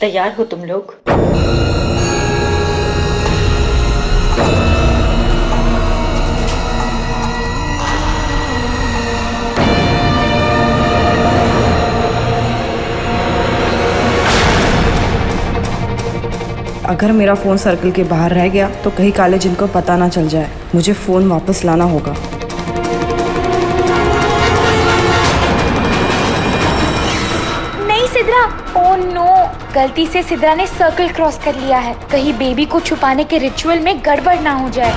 तैयार हो तुम लोग? अगर मेरा फ़ोन सर्कल के बाहर रह गया तो कहीं काले जिन को पता ना चल जाए। मुझे फ़ोन वापस लाना होगा। नहीं सिद्रा, ओह नो, गलती से सिद्रा ने सर्कल क्रॉस कर लिया है। कहीं बेबी को छुपाने के रिचुअल में गड़बड़ ना हो जाए।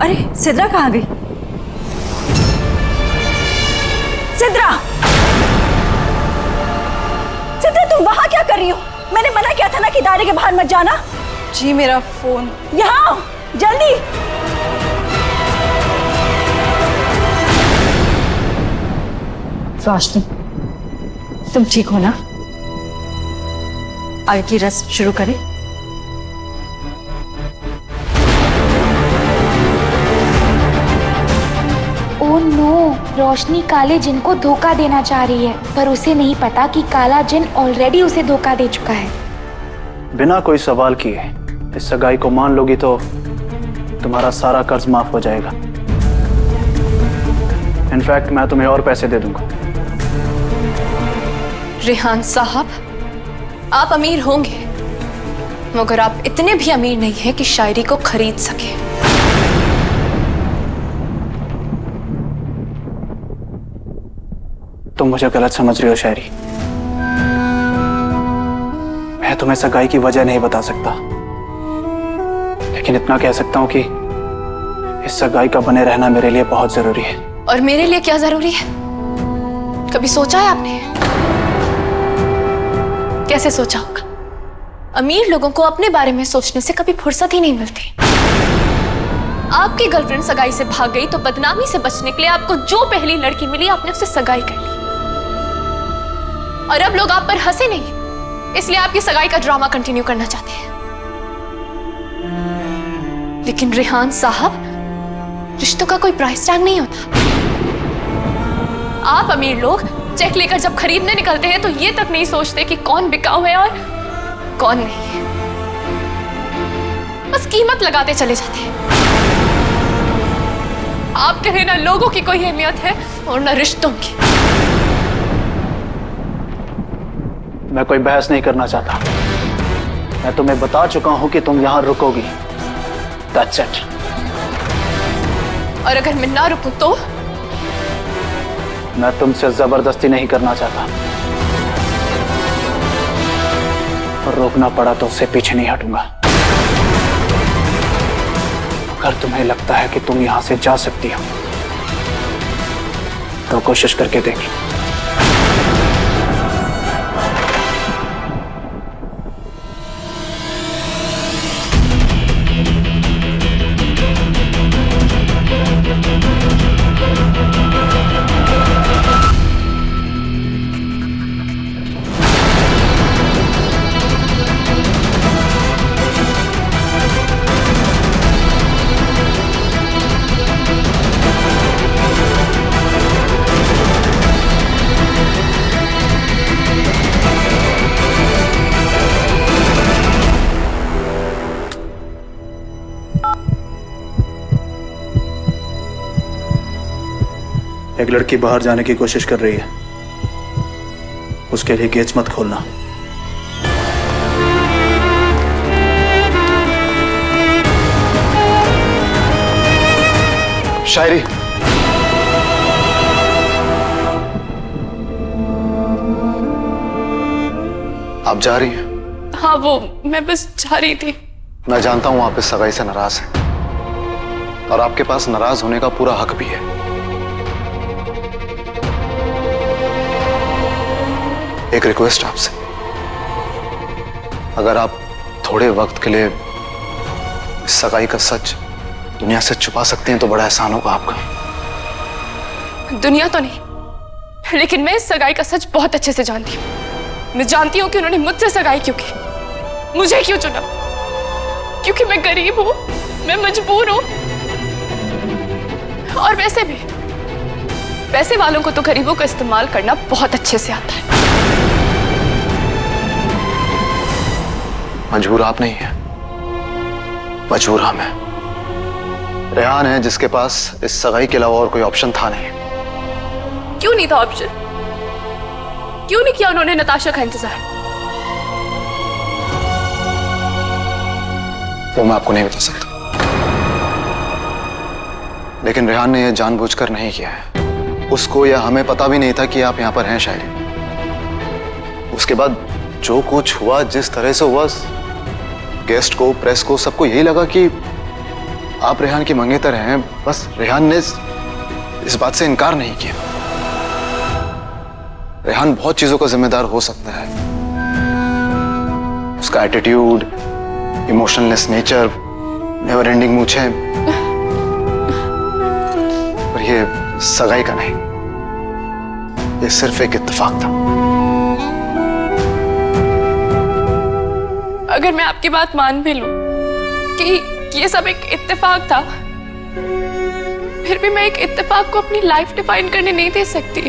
अरे सिद्रा कहाँ गई? सिद्रा, सिद्रा तुम वहां क्या कर रही हो? मैंने मना किया था ना कि दायरे के बाहर मत जाना। जी मेरा फ़ोन। यहाँ आओ, जल्दी। रोशनी, तुम ठीक हो ना? आगे की रस्म शुरू करें? ओह नो, रोशनी काले जिन को धोखा देना चाह रही है, पर उसे नहीं पता कि काला जिन ऑलरेडी उसे धोखा दे चुका है। बिना कोई सवाल किए इस सगाई को मान लोगी तो तुम्हारा सारा कर्ज माफ हो जाएगा। इनफैक्ट मैं तुम्हें और पैसे दे दूंगा। रेहान साहब, आप अमीर होंगे मगर आप इतने भी अमीर नहीं हैं कि शायरी को खरीद सके। तुम मुझे गलत समझ रही हो शायरी। मैं तुम्हें सगाई की वजह नहीं बता सकता, लेकिन इतना कह सकता हूं कि इस सगाई का बने रहना मेरे लिए बहुत जरूरी है। और मेरे लिए क्या जरूरी है? कभी सोचा है आपने? कैसे सोचा होगा? अमीर लोगों को अपने बारे में सोचने से कभी फुर्सत ही नहीं मिलती। आपकी गर्लफ्रेंड सगाई से भाग गई तो बदनामी से बचने के लिए आपको जो पहली लड़की मिली आपने उससे सगाई कर ली। और अब लोग आप पर हंसे नहीं, इसलिए आपकी सगाई का ड्रामा कंटिन्यू करना चाहते हैं। लेकिन रेहान साहब, रिश्तों का कोई प्राइस टैग नहीं होता। आप अमीर लोग चेक लेकर जब खरीदने निकलते हैं तो ये तक नहीं सोचते कि कौन बिकाऊ है और कौन नहीं। बस कीमत लगाते चले जाते हैं। आप कहें ना लोगों की कोई अहमियत है और ना रिश्तों की। मैं कोई बहस नहीं करना चाहता। मैं तुम्हें बता चुका हूं कि तुम यहां रुकोगी। That's it. और अगर मैं ना रुकूं तो? मैं तुमसे जबरदस्ती नहीं करना चाहता, और रोकना पड़ा तो उससे पीछे नहीं हटूंगा। अगर तुम्हें लगता है कि तुम यहां से जा सकती हो तो कोशिश करके देख लो। एक लड़की बाहर जाने की कोशिश कर रही है, उसके लिए गेट्स मत खोलना। शायरी, आप जा रही हैं? हाँ, वो मैं बस जा रही थी। मैं जानता हूं आप इस सगाई से नाराज हैं और आपके पास नाराज होने का पूरा हक भी है। एक रिक्वेस्ट आपसे, अगर आप थोड़े वक्त के लिए इस सगाई का सच दुनिया से छुपा सकते हैं तो बड़ा एहसान होगा आपका। दुनिया तो नहीं, लेकिन मैं इस सगाई का सच बहुत अच्छे से जानती हूँ। मैं जानती हूँ कि उन्होंने मुझसे सगाई क्यों की, मुझे क्यों चुना। क्योंकि मैं गरीब हूँ, मैं मजबूर हूँ, और वैसे भी पैसे वालों को तो गरीबों का इस्तेमाल करना बहुत अच्छे से आता है। मजबूर आप नहीं है, मजबूर हम हैं। रेहान है जिसके पास इस सगाई के अलावा और कोई ऑप्शन था नहीं। क्यों नहीं था ऑप्शन? क्यों नहीं किया उन्होंने नताशा का इंतजार? वो मैं आपको नहीं बता सकता, लेकिन रेहान ने यह जानबूझकर नहीं किया है। उसको या हमें पता भी नहीं था कि आप यहां पर हैं शायरी। उसके बाद जो कुछ हुआ, जिस तरह से हुआ, गेस्ट को, प्रेस को, सबको यही लगा कि आप रेहान की मंगेतर हैं। बस रेहान ने इस बात से इनकार नहीं किया। रेहान बहुत चीजों का जिम्मेदार हो सकता है, उसका attitude, emotionless nature, never ending मूछें, पर ये सगाई का नहीं, ये सिर्फ एक इत्तेफाक था। अगर मैं आपकी बात मान भी लूं कि ये सब एक इत्तेफाक था, फिर भी मैं एक इत्तेफाक को अपनी लाइफ डिफाइन करने नहीं दे सकती।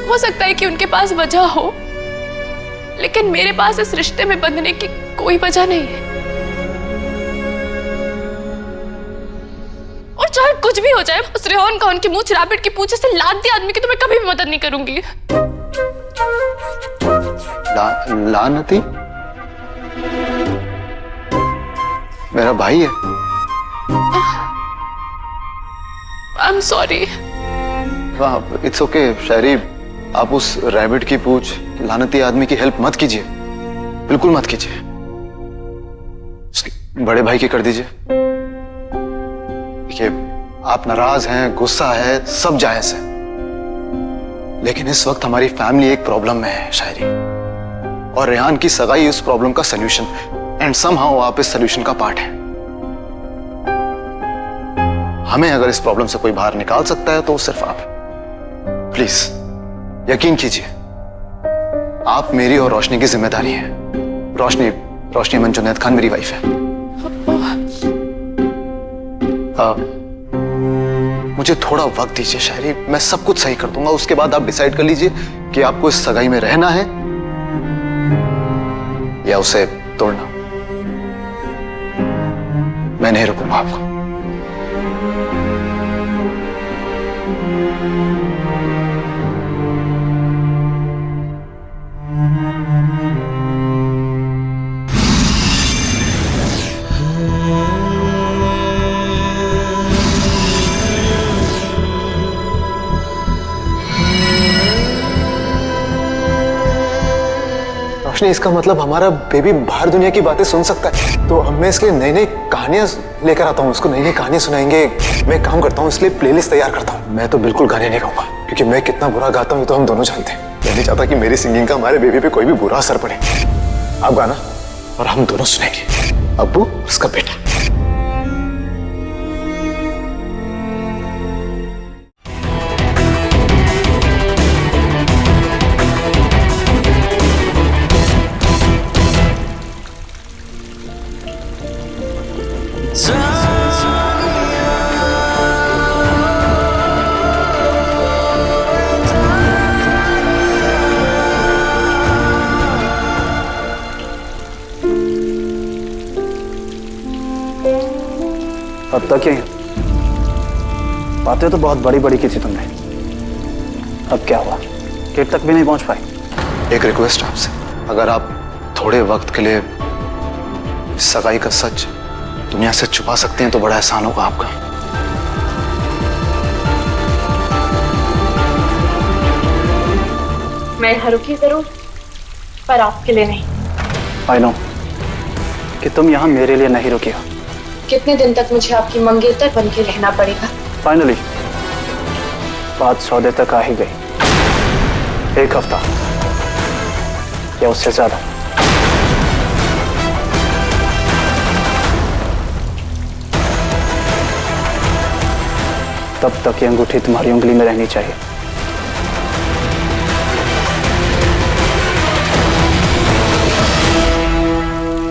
हो सकता है कि उनके पास वजह हो, लेकिन मेरे पास इस रिश्ते में बंधने की कोई वजह नहीं है। और चाहे कुछ भी हो जाए, उस रेहान का उनकी मूंछ रैबिट की पूंछ से लात दी आदमी की तो मैं कभी भी मदद नहीं करूंगी। लानती मेरा भाई है। I am sorry. It's okay शायरी, आप उस रैबिट की पूंछ लानती आदमी की हेल्प मत कीजिए, बिल्कुल मत कीजिए। उसके बड़े भाई की कर दीजिए। देखिए, आप नाराज हैं, गुस्सा है, सब जायज है, लेकिन इस वक्त हमारी फैमिली एक प्रॉब्लम में है शायरी, और रेहान की सगाई उस प्रॉब्लम का सलूशन, एंड समहाउ आप इस सलूशन का पार्ट हैं। हमें अगर इस प्रॉब्लम से कोई बाहर निकाल सकता है तो सिर्फ आप। प्लीज यकीन कीजिए, आप मेरी और रोशनी की जिम्मेदारी है। रोशनी अमन जुनैद खान मेरी वाइफ है। मुझे थोड़ा वक्त दीजिए शायरी, मैं सब कुछ सही कर दूंगा। उसके बाद आप डिसाइड कर लीजिए कि आपको इस सगाई में रहना है या उसे तोड़ना। मैं नहीं रुकूंगा आपको। रोशनी, इसका मतलब हमारा बेबी बाहर दुनिया की बातें सुन सकता है, तो अब मैं इसके लिए नई नई कहानियां लेकर आता हूँ। उसको नई नई कहानियां सुनाएंगे। मैं काम करता हूँ, इसलिए प्लेलिस्ट तैयार करता हूँ। मैं तो बिल्कुल गाने नहीं गाऊंगा, क्योंकि मैं कितना बुरा गाता हूँ तो हम दोनों जानते हैं। मैं नहीं चाहता कि मेरी सिंगिंग का हमारे बेबी पे कोई भी बुरा असर पड़े। आप गाना और हम दोनों सुनेंगे, अब्बू उसका बेटा। अब तक ही बातें तो बहुत बड़ी बड़ी की थी तुमने, अब क्या हुआ? गेट तक भी नहीं पहुंच पाई। एक रिक्वेस्ट आपसे, अगर आप थोड़े वक्त के लिए सगाई का सच दुनिया से छुपा सकते हैं तो बड़ा एहसान होगा आपका। मैं यहाँ रुकी जरूर, पर आपके लिए नहीं। आई नो कि तुम यहाँ मेरे लिए नहीं रुकी हो। कितने दिन तक मुझे आपकी मंगेतर बन के रहना पड़ेगा? फाइनली बात सौदे तक आ ही गई। 1 हफ्ता या उससे ज्यादा। तब तक ये अंगूठी तुम्हारी उंगली में रहनी चाहिए।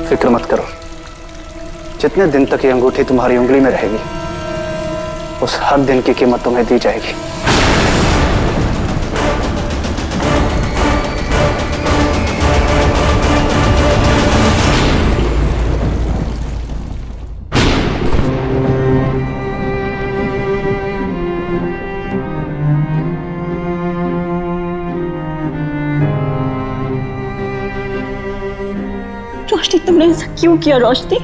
फिक्र मत करो, जितने दिन तक ये अंगूठी तुम्हारी उंगली में रहेगी उस हर दिन की कीमत तुम्हें दी जाएगी। रोशनी, तुमने ऐसा क्यों किया रोशनी?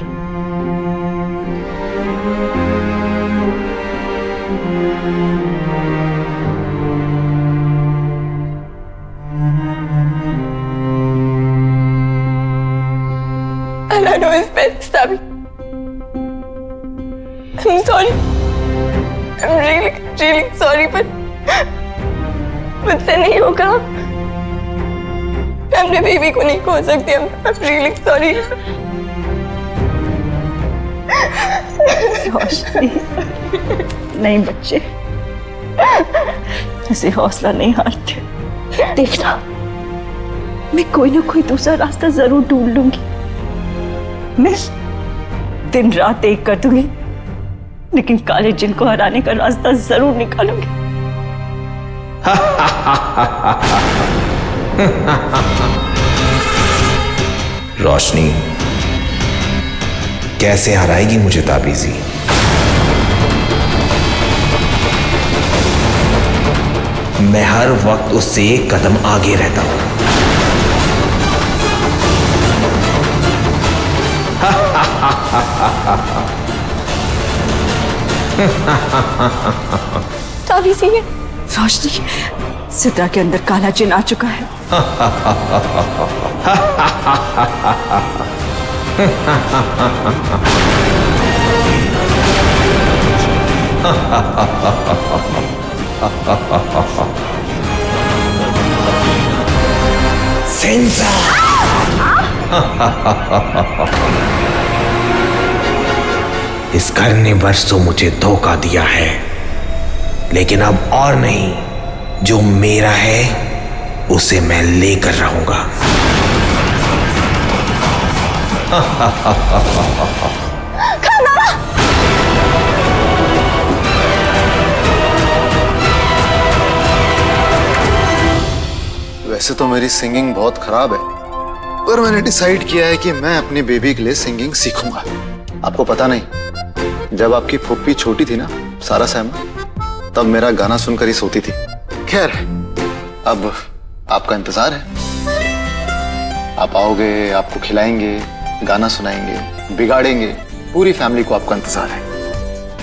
All I know is best, Abby. I'm sorry. I'm really sorry, but मुझसे नहीं होगा। मैं अपने बेबी को नहीं खो सकती। I'm really sorry. रोशनी, नहीं बच्चे, ऐसे हौसला नहीं हारते। देखना, मैं कोई ना कोई दूसरा रास्ता जरूर ढूंढ लूंगी। मैं दिन रात एक कर दूंगी, लेकिन काले जिन को हराने का रास्ता जरूर निकालूंगी। रोशनी कैसे हराएगी मुझे ताबीजी? मैं हर वक्त उससे एक कदम आगे रहता हूं। ताबीज़ी है। रोशनी, सिद्रा के अंदर काला जिन आ चुका है। सेंसा! इस घर ने बरसों मुझे धोखा दिया है, लेकिन अब और नहीं, जो मेरा है उसे मैं लेकर रहूंगा। वैसे तो मेरी सिंगिंग बहुत खराब है, पर मैंने डिसाइड किया है कि मैं अपनी बेबी के लिए सिंगिंग सीखूंगा। आपको पता नहीं, जब आपकी फुप्पी छोटी थी ना, सारा सहमा, तब मेरा गाना सुनकर ही सोती थी। खैर, अब आपका इंतजार है। आप आओगे, आपको खिलाएंगे, गाना सुनाएंगे, बिगाड़ेंगे। पूरी फैमिली को आपका इंतजार है,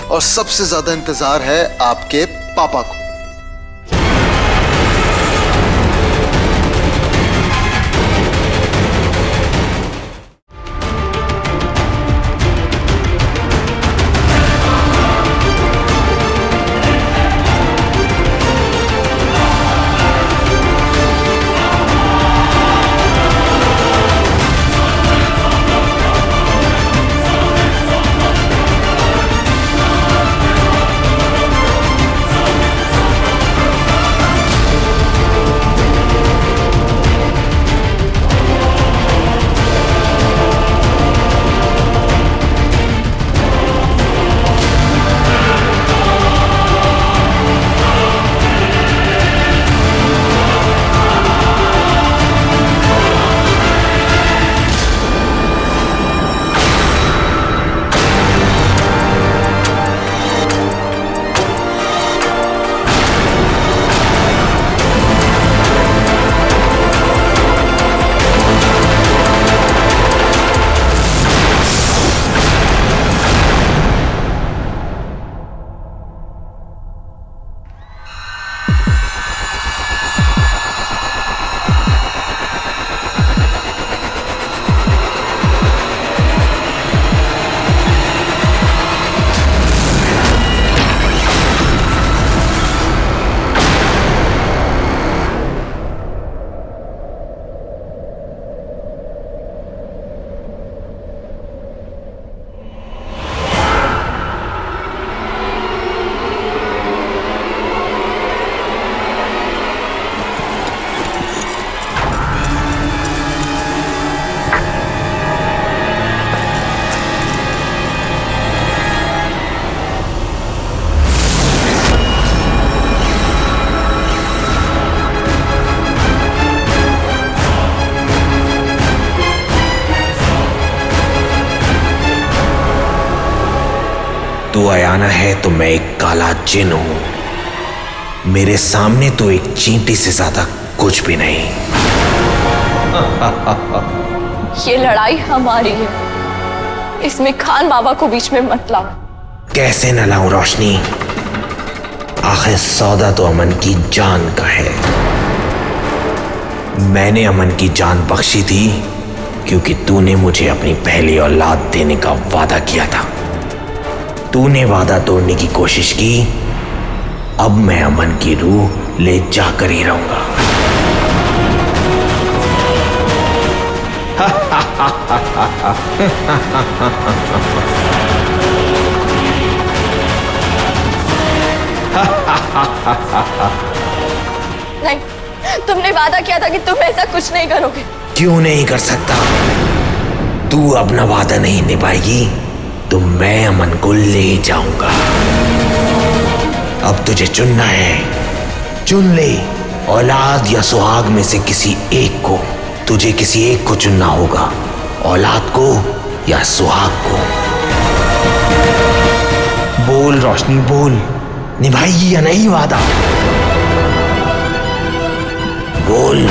और सबसे ज्यादा इंतजार है आपके पापा को। तू अयाना है तो मैं एक काला जिन हूं। मेरे सामने तो एक चींटी से ज्यादा कुछ भी नहीं। ये लड़ाई हमारी है, इसमें खान बाबा को बीच में मत लाओ। कैसे न लाऊं रोशनी, आखिर सौदा तो अमन की जान का है। मैंने अमन की जान बख्शी थी क्योंकि तूने मुझे अपनी पहली औलाद देने का वादा किया था। तूने वादा तोड़ने की कोशिश की, अब मैं अमन की रूह ले जाकर ही रहूंगा। नहीं, तुमने वादा किया था कि तुम ऐसा कुछ नहीं करोगे। क्यों नहीं कर सकता? तू अपना वादा नहीं निभाएगी तो मैं अमन को ले जाऊंगा। अब तुझे चुनना है, चुन ले, औलाद या सुहाग में से किसी एक को। तुझे किसी एक को चुनना होगा, औलाद को या सुहाग को। बोल रोशनी बोल, निभाएगी या नहीं वादा? बोल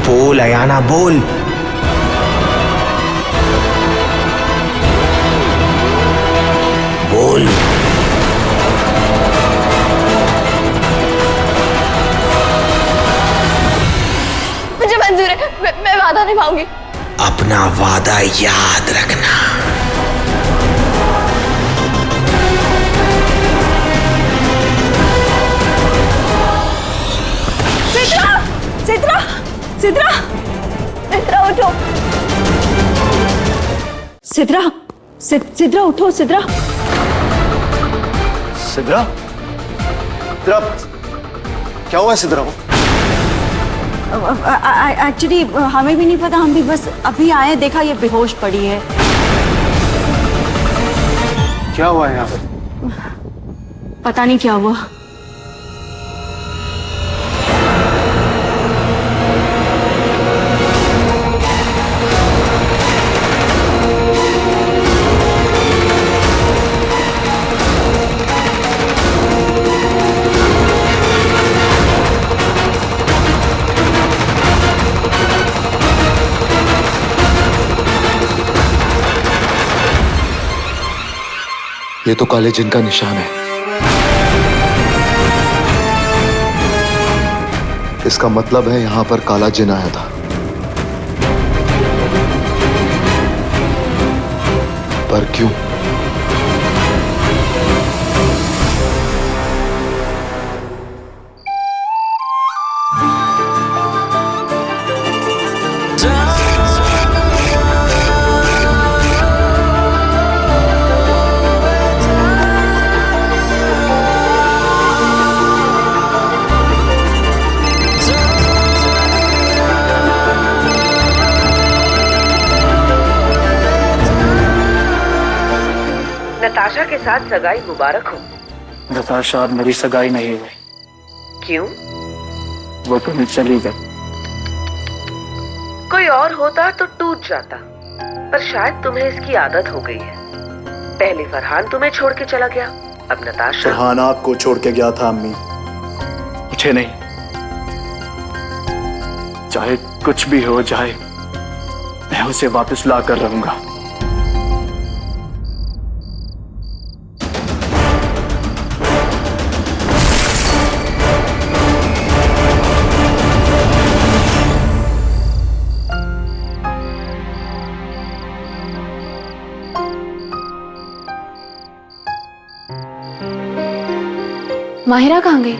बोल अयाना बोल। बोल। मुझे मंजूर है, मैं वादा निभाऊंगी। अपना वादा याद रखना। सिद्रा, सिद्रा, सिद्रा, सिद्रा उठो। सिद्रा, सिद्रा उठो, सिद्रा। सिद्रा, सिद्रा, क्या हुआ है सिद्रा को? एक्चुअली हमें भी नहीं पता, हम भी बस अभी आए, देखा ये बेहोश पड़ी है। क्या हुआ है यहाँ पे? पता नहीं क्या हुआ। ये तो काले जिन का निशान है। इसका मतलब है यहां पर काला जिन आया था। पर क्यों? नताशा के साथ सगाई मुबारक हो। नताशा मेरी सगाई नहीं हुई। क्यों? वो तो चली गई। कोई और होता तो टूट जाता, पर शायद तुम्हें इसकी आदत हो गई है। पहले फरहान तुम्हें छोड़ के चला गया, अब नताशा। फरहान आपको छोड़ के गया था अम्मी। मुझे नहीं, चाहे कुछ भी हो जाए, मैं उसे वापस ला कर रहूंगा। माहिरा कहाँ गई?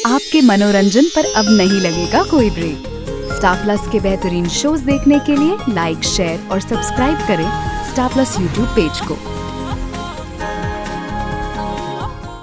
आपके मनोरंजन पर अब नहीं लगेगा कोई ब्रेक। स्टार प्लस के बेहतरीन शोज देखने के लिए लाइक, शेयर और सब्सक्राइब करें स्टार प्लस यूट्यूब पेज को।